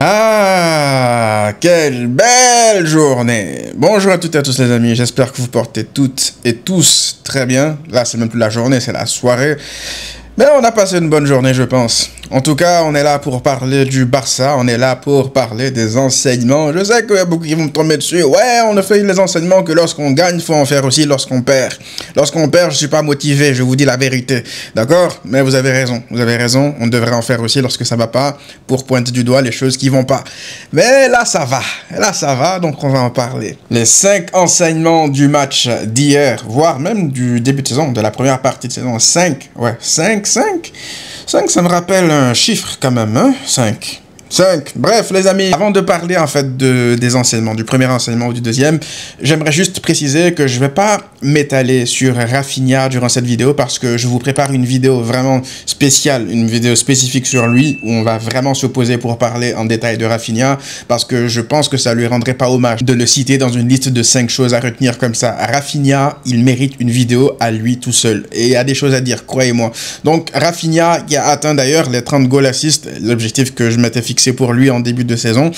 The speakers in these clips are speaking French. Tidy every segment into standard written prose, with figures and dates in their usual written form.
Ah, quelle belle journée! Bonjour à toutes et à tous les amis, j'espère que vous portez toutes et tous très bien. Là, c'est même plus la journée, c'est la soirée. Mais on a passé une bonne journée, je pense. En tout cas, on est là pour parler du Barça, on est là pour parler des enseignements. Je sais qu'il y a beaucoup qui vont me tomber dessus. Ouais, on a fait les enseignements que lorsqu'on gagne, il faut en faire aussi lorsqu'on perd. Lorsqu'on perd, je suis pas motivé, je vous dis la vérité. D'accord? Mais vous avez raison, on devrait en faire aussi lorsque ça va pas, pour pointer du doigt les choses qui vont pas. Mais là, ça va, donc on va en parler. Les 5 enseignements du match d'hier, voire même du début de saison, de la première partie de saison. 5, ouais, 5, ça me rappelle un chiffre quand même, hein? 5. Bref, les amis, avant de parler en fait des enseignements, du premier enseignement ou du deuxième, j'aimerais juste préciser que je vais pas m'étaler sur Rafinha durant cette vidéo parce que je vous prépare une vidéo vraiment spéciale, une vidéo spécifique sur lui où on va vraiment se poser pour parler en détail de Rafinha parce que je pense que ça lui rendrait pas hommage de le citer dans une liste de 5 choses à retenir comme ça. Rafinha, il mérite une vidéo à lui tout seul et il y a des choses à dire, croyez-moi. Donc Rafinha qui a atteint d'ailleurs les 30 goals assists, l'objectif que je m'étais fixé pour lui en début de saison.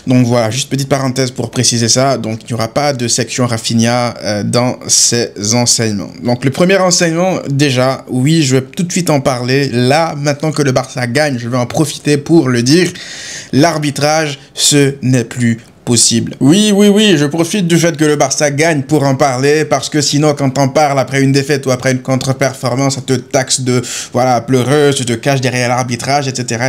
Donc voilà, juste petite parenthèse pour préciser ça. Donc il n'y aura pas de section Rafinha dans ces enseignements. Donc le premier enseignement, déjà, oui, je vais tout de suite en parler. Là, maintenant que le Barça gagne, je vais en profiter pour le dire. L'arbitrage, ce n'est plus possible. Oui, je profite du fait que le Barça gagne pour en parler, parce que sinon, quand on parle après une défaite ou après une contre-performance, ça te taxe de, voilà, pleureuse, tu te caches derrière l'arbitrage, etc.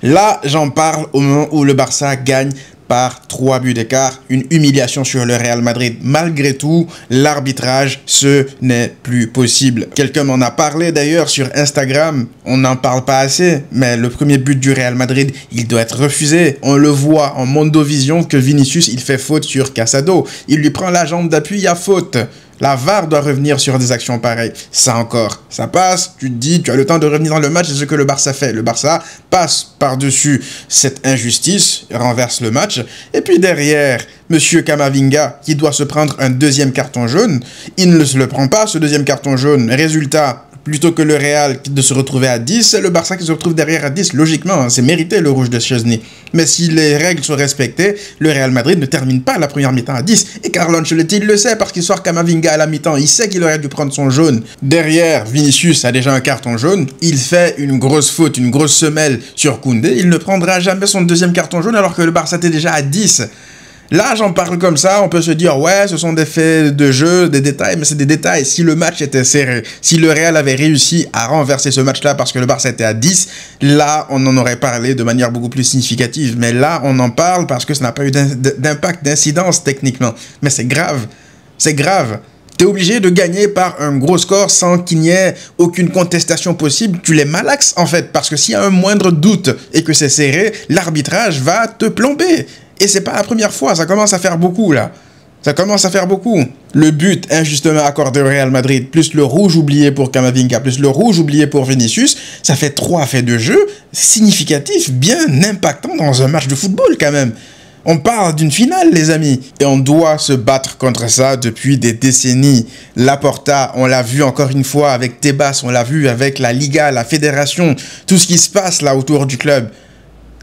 Là, j'en parle au moment où le Barça gagne par 3 buts d'écart, une humiliation sur le Real Madrid. Malgré tout, l'arbitrage, ce n'est plus possible. Quelqu'un m'en a parlé d'ailleurs sur Instagram, on n'en parle pas assez, mais le premier but du Real Madrid, il doit être refusé. On le voit en Mondovision que Vinicius, il fait faute sur Casado. Il lui prend la jambe d'appui, il y a faute. La VAR doit revenir sur des actions pareilles. Ça encore, ça passe, tu te dis, tu as le temps de revenir dans le match, c'est ce que le Barça fait. Le Barça passe par-dessus cette injustice, renverse le match, et puis derrière, Monsieur Camavinga, qui doit se prendre un deuxième carton jaune, il ne se le prend pas, ce deuxième carton jaune. Résultat, plutôt que le Real de se retrouver à 10, c'est le Barça qui se retrouve derrière à 10. Logiquement, hein, c'est mérité le rouge de Szczęsny. Mais si les règles sont respectées, le Real Madrid ne termine pas la première mi-temps à 10. Et Carlo Ancelotti, il le sait parce qu'il sort Camavinga à la mi-temps. Il sait qu'il aurait dû prendre son jaune. Derrière, Vinicius a déjà un carton jaune. Il fait une grosse faute, une grosse semelle sur Koundé. Il ne prendra jamais son deuxième carton jaune alors que le Barça était déjà à 10. Là, j'en parle comme ça, on peut se dire, ouais, ce sont des faits de jeu, des détails, mais c'est des détails. Si le match était serré, si le Real avait réussi à renverser ce match-là parce que le Barça était à 10, là, on en aurait parlé de manière beaucoup plus significative. Mais là, on en parle parce que ça n'a pas eu d'impact, d'incidence techniquement. Mais c'est grave, c'est grave. T'es obligé de gagner par un gros score sans qu'il n'y ait aucune contestation possible. Tu les malaxes, en fait, parce que s'il y a un moindre doute et que c'est serré, l'arbitrage va te plomber. Et c'est pas la première fois, ça commence à faire beaucoup là. Ça commence à faire beaucoup. Le but injustement accordé au Real Madrid, plus le rouge oublié pour Camavinga, plus le rouge oublié pour Vinicius, ça fait 3 faits de jeu significatifs, bien impactants dans un match de football quand même. On parle d'une finale, les amis. Et on doit se battre contre ça depuis des décennies. Laporta, on l'a vu encore une fois avec Tebas, on l'a vu avec la Liga, la Fédération, tout ce qui se passe là autour du club.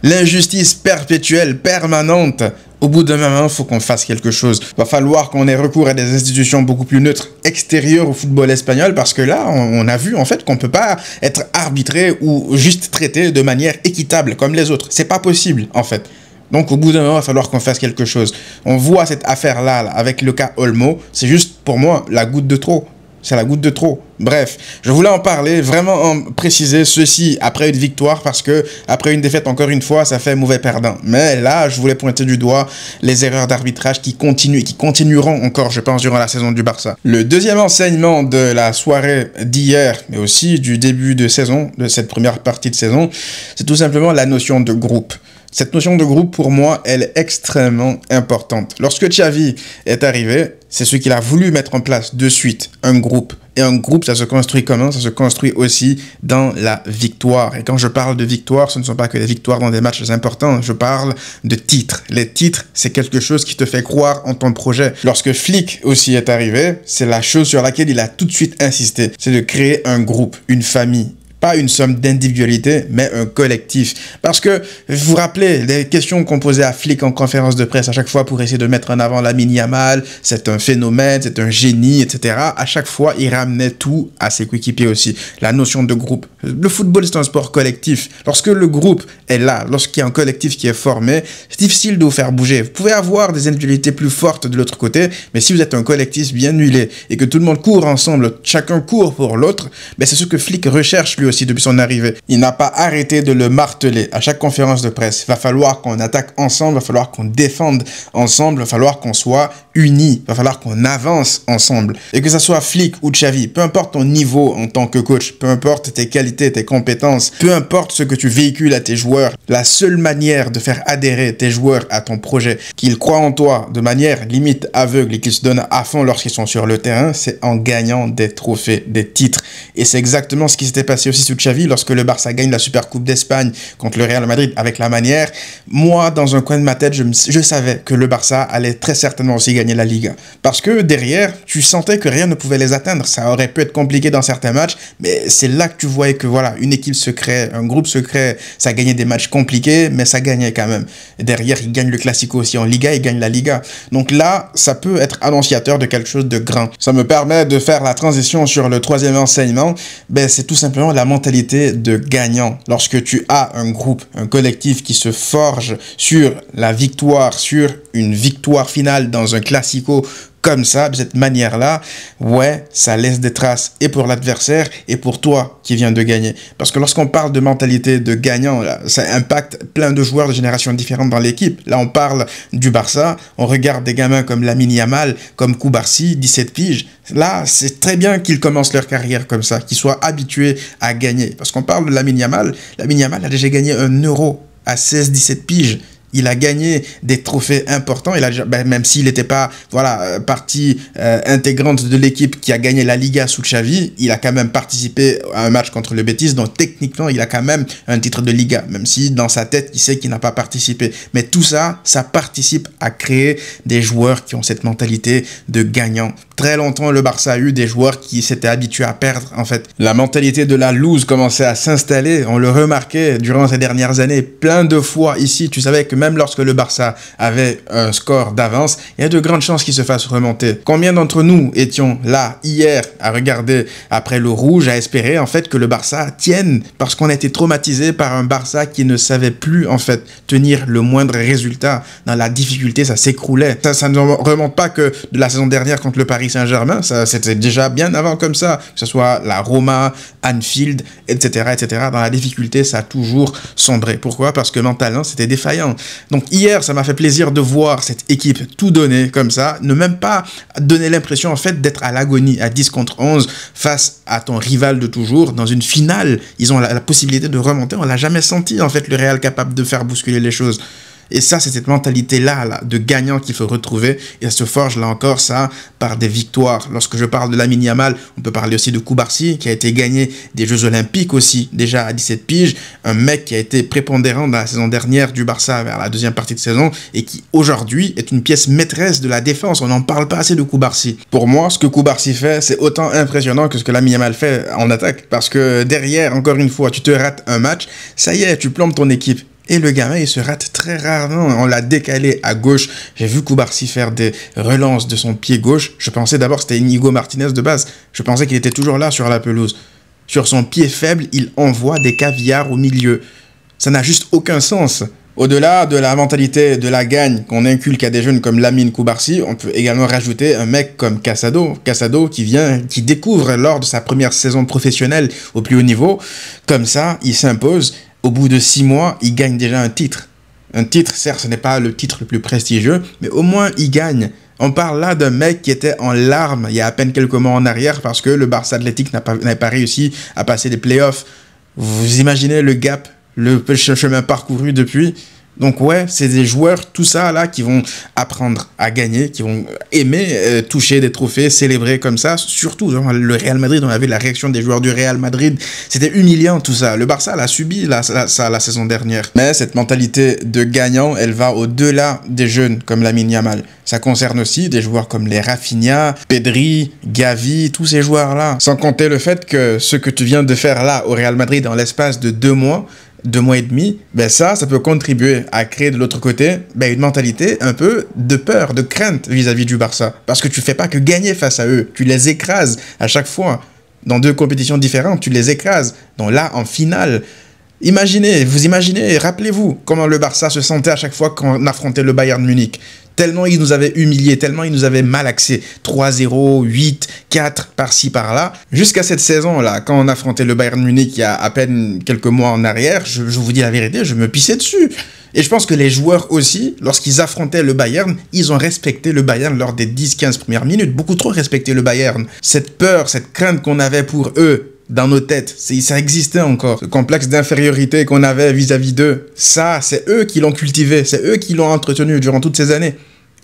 L'injustice perpétuelle, permanente. Au bout d'un moment, il faut qu'on fasse quelque chose. Il va falloir qu'on ait recours à des institutions beaucoup plus neutres, extérieures au football espagnol, parce que là, on a vu en fait qu'on ne peut pas être arbitré ou juste traité de manière équitable comme les autres. C'est pas possible en fait. Donc au bout d'un moment, il va falloir qu'on fasse quelque chose. On voit cette affaire-là là, avec le cas Olmo, c'est juste pour moi la goutte de trop. C'est la goutte de trop. Bref, je voulais en parler, vraiment en préciser ceci après une victoire parce que après une défaite, encore une fois, ça fait mauvais perdant. Mais là, je voulais pointer du doigt les erreurs d'arbitrage qui continuent et qui continueront encore, je pense, durant la saison du Barça. Le deuxième enseignement de la soirée d'hier, mais aussi du début de saison, de cette première partie de saison, c'est tout simplement la notion de groupe. Cette notion de groupe, pour moi, elle est extrêmement importante. Lorsque Xavi est arrivé, c'est ce qu'il a voulu mettre en place de suite, un groupe. Et un groupe, ça se construit comment? Ça se construit aussi dans la victoire. Et quand je parle de victoire, ce ne sont pas que des victoires dans des matchs importants. Je parle de titres. Les titres, c'est quelque chose qui te fait croire en ton projet. Lorsque Flick aussi est arrivé, c'est la chose sur laquelle il a tout de suite insisté. C'est de créer un groupe, une famille. Pas une somme d'individualité, mais un collectif. Parce que, vous vous rappelez, les questions qu'on posait à Flick en conférence de presse à chaque fois pour essayer de mettre en avant Lamine Yamal, c'est un phénomène, c'est un génie, etc. À chaque fois, il ramenait tout à ses coéquipiers aussi. La notion de groupe. Le football, c'est un sport collectif. Lorsque le groupe est là, lorsqu'il y a un collectif qui est formé, c'est difficile de vous faire bouger. Vous pouvez avoir des individualités plus fortes de l'autre côté, mais si vous êtes un collectif bien huilé et que tout le monde court ensemble, chacun court pour l'autre, ben c'est ce que Flick recherche lui aussi depuis son arrivée. Il n'a pas arrêté de le marteler à chaque conférence de presse. Il va falloir qu'on attaque ensemble, il va falloir qu'on défende ensemble, il va falloir qu'on soit unis, il va falloir qu'on avance ensemble. Et que ça soit Flick ou Xavi, peu importe ton niveau en tant que coach, peu importe tes qualités, tes compétences, peu importe ce que tu véhicules à tes joueurs, la seule manière de faire adhérer tes joueurs à ton projet, qu'ils croient en toi de manière limite aveugle et qu'ils se donnent à fond lorsqu'ils sont sur le terrain, c'est en gagnant des trophées, des titres. Et c'est exactement ce qui s'était passé aussi sous Xavi lorsque le Barça gagne la Supercoupe d'Espagne contre le Real Madrid avec la manière. Moi, dans un coin de ma tête, je savais que le Barça allait très certainement aussi gagner la Liga. Parce que derrière, tu sentais que rien ne pouvait les atteindre. Ça aurait pu être compliqué dans certains matchs, mais c'est là que tu voyais que voilà, une équipe se crée, un groupe se crée, ça gagnait des matchs compliqués, mais ça gagnait quand même. Et derrière, ils gagnent le Classico aussi en Liga, ils gagnent la Liga. Donc là, ça peut être annonciateur de quelque chose de grand. Ça me permet de faire la transition sur le troisième enseignement. Ben, c'est tout simplement la mentalité de gagnant. Lorsque tu as un groupe, un collectif qui se forge sur la victoire, sur une victoire finale dans un classico comme ça, de cette manière-là, ouais, ça laisse des traces et pour l'adversaire et pour toi qui viens de gagner. Parce que lorsqu'on parle de mentalité de gagnant, là, ça impacte plein de joueurs de générations différentes dans l'équipe. Là, on parle du Barça, on regarde des gamins comme Lamine Yamal, comme Koubarsi, 17 piges. Là, c'est très bien qu'ils commencent leur carrière comme ça, qu'ils soient habitués à gagner. Parce qu'on parle de Lamine Yamal a déjà gagné 1 euro à 16-17 piges. Il a gagné des trophées importants. Il a, même s'il n'était pas partie intégrante de l'équipe qui a gagné la Liga sous Xavi, il a quand même participé à un match contre le Betis. Donc techniquement, il a quand même un titre de Liga. Même si dans sa tête, il sait qu'il n'a pas participé. Mais tout ça, ça participe à créer des joueurs qui ont cette mentalité de gagnant. Très longtemps, le Barça a eu des joueurs qui s'étaient habitués à perdre, en fait. La mentalité de la lose commençait à s'installer. On le remarquait durant ces dernières années. Plein de fois ici, tu savais que même lorsque le Barça avait un score d'avance, il y a de grandes chances qu'il se fasse remonter. Combien d'entre nous étions là, hier, à regarder après le rouge, à espérer, en fait, que le Barça tienne, parce qu'on a été traumatisé par un Barça qui ne savait plus, en fait, tenir le moindre résultat. Dans la difficulté, ça s'écroulait. Ça ne remonte pas que de la saison dernière contre le Paris Saint-Germain, ça c'était déjà bien avant comme ça, que ce soit la Roma, Anfield, etc., etc. Dans la difficulté, ça a toujours sombré. Pourquoi? Parce que mentalement, c'était défaillant. Donc hier, ça m'a fait plaisir de voir cette équipe tout donner comme ça, ne même pas donner l'impression en fait d'être à l'agonie, à 10 contre 11 face à ton rival de toujours. Dans une finale, ils ont la possibilité de remonter. On l'a jamais senti en fait le Real capable de faire bousculer les choses. Et ça, c'est cette mentalité-là de gagnant qu'il faut retrouver. Et elle se forge, là encore, ça, par des victoires. Lorsque je parle de Lamine Yamal, on peut parler aussi de Koubarsi, qui a été gagné des Jeux Olympiques aussi, déjà à 17 piges. Un mec qui a été prépondérant dans la saison dernière du Barça vers la deuxième partie de saison et qui, aujourd'hui, est une pièce maîtresse de la défense. On n'en parle pas assez de Koubarsi. Pour moi, ce que Koubarsi fait, c'est autant impressionnant que ce que Lamine Yamal fait en attaque. Parce que derrière, encore une fois, tu te rates un match, ça y est, tu plombes ton équipe. Et le gamin, il se rate très rarement. On l'a décalé à gauche. J'ai vu Koubarsi faire des relances de son pied gauche. Je pensais d'abord que c'était Inigo Martinez de base. Je pensais qu'il était toujours là sur la pelouse. Sur son pied faible, il envoie des caviars au milieu. Ça n'a juste aucun sens. Au-delà de la mentalité de la gagne qu'on inculque à des jeunes comme Lamine Koubarsi, on peut également rajouter un mec comme Casado. Casado qui découvre lors de sa première saison professionnelle au plus haut niveau. Comme ça, il s'impose. Au bout de 6 mois, il gagne déjà un titre. Un titre, certes, ce n'est pas le titre le plus prestigieux, mais au moins, il gagne. On parle là d'un mec qui était en larmes il y a à peine quelques mois en arrière parce que le Barça Athletic n'avait pas réussi à passer des playoffs. Vous imaginez le gap, le chemin parcouru depuis. Donc ouais, c'est des joueurs, tout ça là, qui vont apprendre à gagner, qui vont aimer toucher des trophées, célébrer comme ça. Surtout dans le Real Madrid, on avait la réaction des joueurs du Real Madrid. C'était humiliant tout ça. Le Barça l'a subi ça la saison dernière. Mais cette mentalité de gagnant, elle va au-delà des jeunes comme Lamine Yamal. Ça concerne aussi des joueurs comme les Rafinha, Pedri, Gavi, tous ces joueurs-là. Sans compter le fait que ce que tu viens de faire là au Real Madrid en l'espace de 2 mois et demi, ben ça peut contribuer à créer de l'autre côté une mentalité un peu de peur, de crainte vis-à-vis du Barça. Parce que tu fais pas que gagner face à eux, tu les écrases à chaque fois. Dans 2 compétitions différentes, tu les écrases. Donc là, en finale, vous imaginez, rappelez-vous comment le Barça se sentait à chaque fois qu'on affrontait le Bayern Munich. Tellement ils nous avaient humiliés, tellement ils nous avaient malaxés. 3-0, 8-4, par-ci, par-là. Jusqu'à cette saison-là, quand on affrontait le Bayern Munich il y a à peine quelques mois en arrière, je vous dis la vérité, je me pissais dessus. Et je pense que les joueurs aussi, lorsqu'ils affrontaient le Bayern, ils ont respecté le Bayern lors des 10-15 premières minutes. Beaucoup trop respecté le Bayern. Cette peur, cette crainte qu'on avait pour eux, dans nos têtes, ça existait encore. Ce complexe d'infériorité qu'on avait vis-à-vis d'eux, ça, c'est eux qui l'ont cultivé, c'est eux qui l'ont entretenu durant toutes ces années.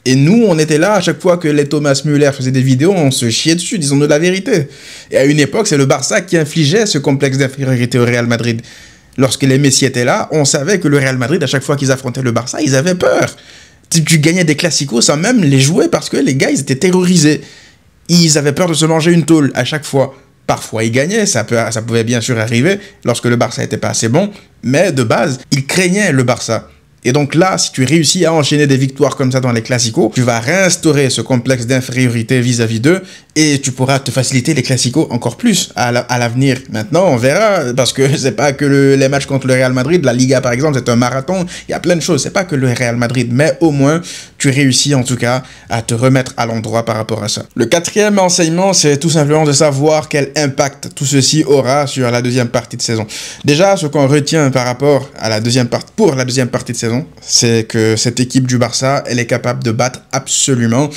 Et nous, on était là à chaque fois que les Thomas Müller faisaient des vidéos, on se chiait dessus, disons-nous la vérité. Et à une époque, c'est le Barça qui infligeait ce complexe d'infériorité au Real Madrid. Lorsque les Messi étaient là, on savait que le Real Madrid, à chaque fois qu'ils affrontaient le Barça, ils avaient peur. Tu gagnais des classicos sans même les jouer parce que les gars, ils étaient terrorisés. Ils avaient peur de se manger une tôle à chaque fois. Parfois, ils gagnaient, ça pouvait bien sûr arriver lorsque le Barça n'était pas assez bon, mais de base, ils craignaient le Barça. Et donc là, si tu réussis à enchaîner des victoires comme ça dans les classicos, tu vas réinstaurer ce complexe d'infériorité vis-à-vis d'eux et tu pourras te faciliter les classicos encore plus à l'avenir. Maintenant, on verra, parce que c'est pas que les matchs contre le Real Madrid, la Liga par exemple, c'est un marathon, il y a plein de choses, c'est pas que le Real Madrid, mais au moins, tu réussis en tout cas à te remettre à l'endroit par rapport à ça. Le 4e enseignement, c'est tout simplement de savoir quel impact tout ceci aura sur la deuxième partie de saison. Déjà, ce qu'on retient par rapport à la deuxième partie de saison, c'est que cette équipe du Barça, elle est capable de battre absolument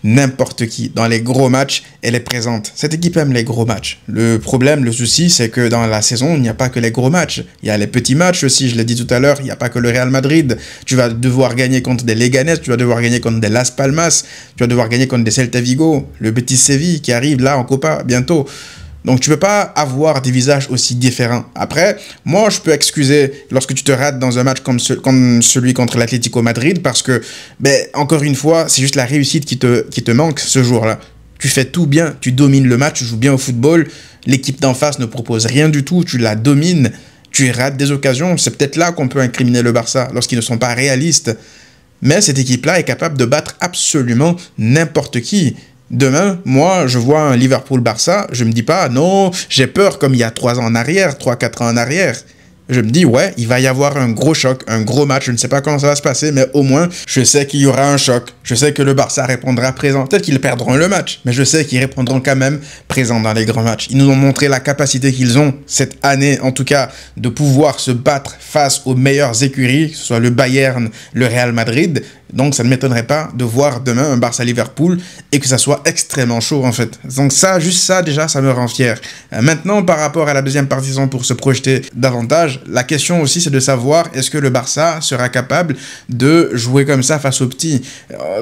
n'importe qui. Dans les gros matchs, elle est présente. Cette équipe aime les gros matchs. Le problème, le souci, c'est que dans la saison, il n'y a pas que les gros matchs. Il y a les petits matchs aussi, je l'ai dit tout à l'heure, il n'y a pas que le Real Madrid. Tu vas devoir gagner contre des Leganés, tu vas devoir gagner contre des Las Palmas, tu vas devoir gagner contre des Celta Vigo, le Betis Séville qui arrive là en Copa bientôt. Donc, tu ne peux pas avoir des visages aussi différents. Après, moi, je peux excuser lorsque tu te rates dans un match comme celui contre l'Atlético Madrid parce que, encore une fois, c'est juste la réussite qui te manque ce jour-là. Tu fais tout bien, tu domines le match, tu joues bien au football, l'équipe d'en face ne propose rien du tout, tu la domines, tu rates des occasions. C'est peut-être là qu'on peut incriminer le Barça, lorsqu'ils ne sont pas réalistes. Mais cette équipe-là est capable de battre absolument n'importe qui. Demain, moi, je vois un Liverpool-Barça, je me dis pas, non, j'ai peur comme il y a 3 ans en arrière, 3-4 ans en arrière. Je me dis, ouais, il va y avoir un gros choc, un gros match, je ne sais pas comment ça va se passer, mais au moins, je sais qu'il y aura un choc. Je sais que le Barça répondra présent. Peut-être qu'ils perdront le match, mais je sais qu'ils répondront quand même présent dans les grands matchs. Ils nous ont montré la capacité qu'ils ont, cette année, en tout cas, de pouvoir se battre face aux meilleures écuries, que ce soit le Bayern, le Real Madrid. Donc, ça ne m'étonnerait pas de voir demain un Barça-Liverpool et que ça soit extrêmement chaud, en fait. Donc ça, juste ça, déjà, ça me rend fier. Maintenant, par rapport à la deuxième partie de saison pour se projeter davantage, la question aussi, c'est de savoir est-ce que le Barça sera capable de jouer comme ça face aux petits.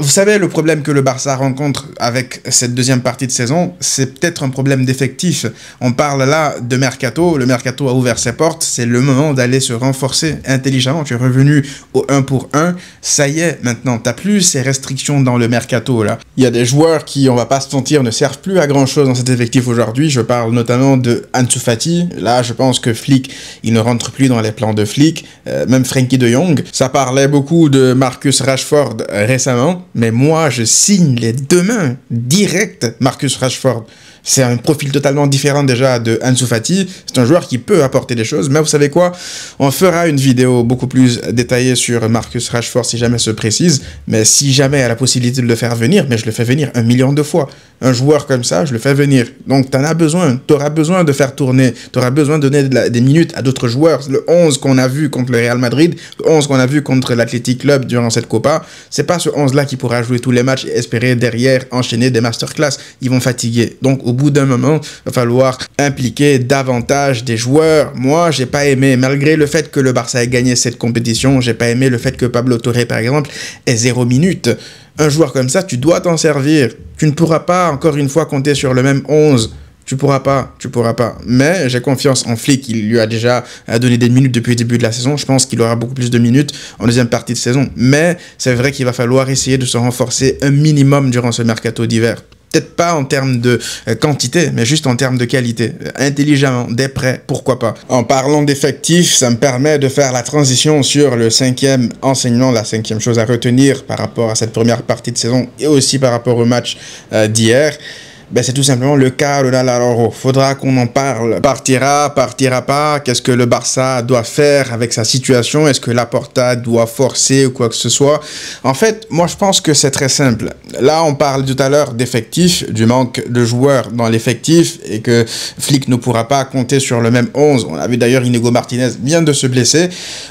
Vous savez, le problème que le Barça rencontre avec cette deuxième partie de saison, c'est peut-être un problème d'effectif. On parle là de mercato. Le mercato a ouvert ses portes. C'est le moment d'aller se renforcer intelligemment. Tu es revenu au 1 pour 1. Ça y est, maintenant, t'as plus ces restrictions dans le mercato, là. Il y a des joueurs qui, on va pas se mentir, ne servent plus à grand-chose dans cet effectif aujourd'hui. Je parle notamment de Ansu Fati. Là, je pense que Flick, il ne rentre plus dans les plans de Flick. Même Frenkie de Jong. Ça parlait beaucoup de Marcus Rashford récemment. Mais moi, je signe les 2 mains. Direct, Marcus Rashford. C'est un profil totalement différent déjà de Ansu Fati. C'est un joueur qui peut apporter des choses. Mais vous savez quoi? On fera une vidéo beaucoup plus détaillée sur Marcus Rashford si jamais se précise. Mais si jamais elle a la possibilité de le faire venir, mais je le fais venir 1 million de fois. Un joueur comme ça, je le fais venir. Donc t'en as besoin. T'auras besoin de faire tourner. T'auras besoin de donner des minutes à d'autres joueurs. Le 11 qu'on a vu contre le Real Madrid, le 11 qu'on a vu contre l'Athletic Club durant cette Copa, c'est pas ce 11-là qui pourra jouer tous les matchs et espérer derrière enchaîner des masterclass. Ils vont fatiguer. Donc au bout d'un moment, il va falloir impliquer davantage des joueurs. Moi, j'ai pas aimé, malgré le fait que le Barça ait gagné cette compétition, j'ai pas aimé le fait que Pablo Torre, par exemple, ait 0 minute. Un joueur comme ça, tu dois t'en servir. Tu ne pourras pas, encore une fois, compter sur le même 11. Tu pourras pas. Mais j'ai confiance en Flick. Il lui a déjà donné des minutes depuis le début de la saison. Je pense qu'il aura beaucoup plus de minutes en deuxième partie de saison. Mais c'est vrai qu'il va falloir essayer de se renforcer un minimum durant ce mercato d'hiver. Peut-être pas en termes de quantité, mais juste en termes de qualité. Intelligemment, des prêts, pourquoi pas. En parlant d'effectifs, ça me permet de faire la transition sur le 5e enseignement, la 5e chose à retenir par rapport à cette première partie de saison et aussi par rapport au match d'hier. Ben, c'est tout simplement le cas de Araujo. Faudra qu'on en parle. Partira pas. Qu'est-ce que le Barça doit faire avec sa situation? Est-ce que Laporta doit forcer ou quoi que ce soit? En fait, moi, je pense que c'est très simple. Là, on parle tout à l'heure d'effectifs, du manque de joueurs dans l'effectif et que Flick ne pourra pas compter sur le même 11. On a vu d'ailleurs Inigo Martinez vient de se blesser.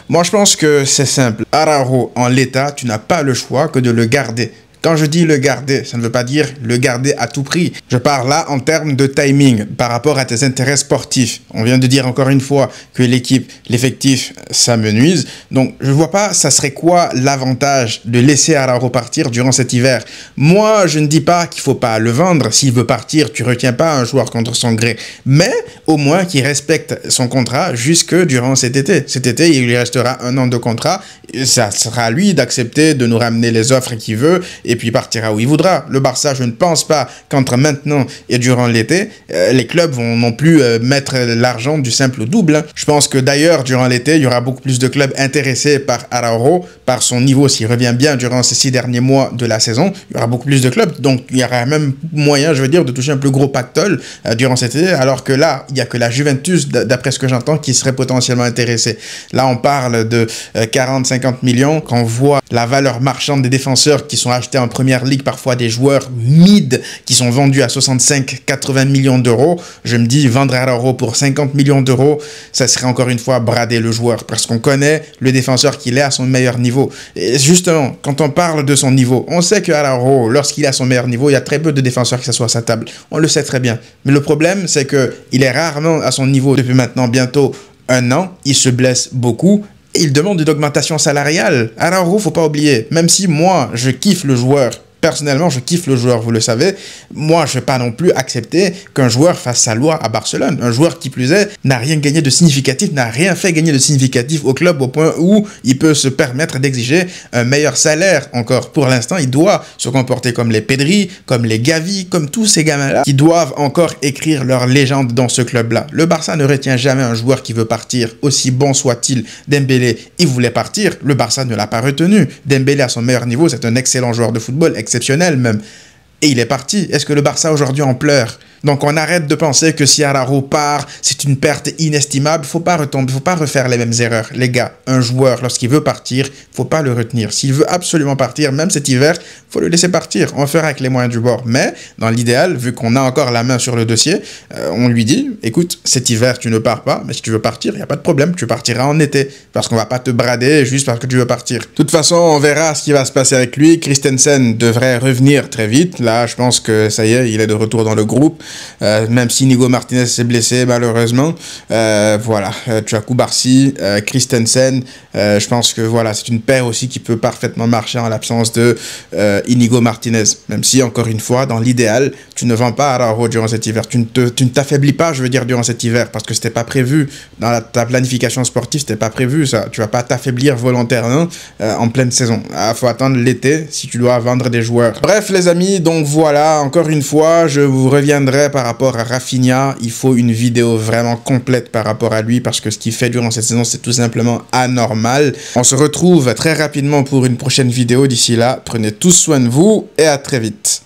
Moi, je pense que c'est simple. Araujo, en l'état, tu n'as pas le choix que de le garder. Quand je dis le garder, ça ne veut pas dire le garder à tout prix. Je parle là en termes de timing par rapport à tes intérêts sportifs. On vient de dire encore une fois que l'effectif, ça me nuise. Donc, je vois pas, ça serait quoi l'avantage de laisser Araujo partir durant cet hiver? Moi, je ne dis pas qu'il faut pas le vendre. S'il veut partir, tu retiens pas un joueur contre son gré. Mais, au moins, qu'il respecte son contrat jusque durant cet été. Cet été, il lui restera 1 an de contrat. Ça sera à lui d'accepter de nous ramener les offres qu'il veut et puis partira où il voudra. Le Barça, je ne pense pas qu'entre maintenant et durant l'été, les clubs vont non plus mettre l'argent du simple au double. Hein. Je pense que d'ailleurs, durant l'été, il y aura beaucoup plus de clubs intéressés par Araujo, par son niveau, s'il revient bien durant ces 6 derniers mois de la saison. Il y aura beaucoup plus de clubs, donc il y aura même moyen, je veux dire, de toucher un plus gros pactole durant cet été, alors que là, il n'y a que la Juventus, d'après ce que j'entends, qui serait potentiellement intéressée. Là, on parle de 40-50 millions. Quand on voit la valeur marchande des défenseurs qui sont achetés en première ligue, parfois des joueurs mid qui sont vendus à 65-80 millions d'euros, je me dis vendre Araujo pour 50 millions d'euros, ça serait encore une fois brader le joueur parce qu'on connaît le défenseur qu'il est à son meilleur niveau. Et justement, quand on parle de son niveau, on sait que Araujo, lorsqu'il est à son meilleur niveau, il y a très peu de défenseurs qui s'assoient à sa table. On le sait très bien. Mais le problème, c'est que il est rarement à son niveau depuis maintenant bientôt 1 an. Il se blesse beaucoup. Et il demande une augmentation salariale. Araujo, faut pas oublier, même si moi, je kiffe le joueur, personnellement, je kiffe le joueur, vous le savez, moi, je vais pas non plus accepter qu'un joueur fasse sa loi à Barcelone. Un joueur qui plus est, n'a rien gagné de significatif, n'a rien fait gagner de significatif au club au point où il peut se permettre d'exiger un meilleur salaire encore. Pour l'instant, il doit se comporter comme les Pedri, comme les Gavi, comme tous ces gamins-là qui doivent encore écrire leur légende dans ce club-là. Le Barça ne retient jamais un joueur qui veut partir, aussi bon soit-il. Dembélé, il voulait partir, le Barça ne l'a pas retenu. Dembélé à son meilleur niveau, c'est un excellent joueur de football, exceptionnel même. Et il est parti. Est-ce que le Barça aujourd'hui en pleure? Donc on arrête de penser que si Araujo part, c'est une perte inestimable. Faut pas refaire les mêmes erreurs. Les gars, un joueur, lorsqu'il veut partir, faut pas le retenir. S'il veut absolument partir, même cet hiver, faut le laisser partir. On fera avec les moyens du bord. Mais, dans l'idéal, vu qu'on a encore la main sur le dossier, on lui dit, écoute, cet hiver, tu ne pars pas, mais si tu veux partir, il n'y a pas de problème, tu partiras en été. Parce qu'on va pas te brader juste parce que tu veux partir. De toute façon, on verra ce qui va se passer avec lui. Christensen devrait revenir très vite. Là, je pense que ça y est, il est de retour dans le groupe. Même si Inigo Martinez s'est blessé malheureusement, voilà, tu as Koubarsi, Christensen, je pense que voilà, c'est une paire aussi qui peut parfaitement marcher en l'absence de Inigo Martinez, même si encore une fois, dans l'idéal, tu ne vends pas Araujo durant cet hiver, tu ne t'affaiblis pas, je veux dire, durant cet hiver, parce que c'était pas prévu, dans ta planification sportive, c'était pas prévu ça, tu vas pas t'affaiblir volontairement en pleine saison, faut attendre l'été si tu dois vendre des joueurs. Bref les amis, donc voilà, encore une fois, je vous reviendrai par rapport à Rafinha, il faut une vidéo vraiment complète par rapport à lui parce que ce qu'il fait durant cette saison, c'est tout simplement anormal. On se retrouve très rapidement pour une prochaine vidéo. D'ici là, prenez tous soin de vous et à très vite.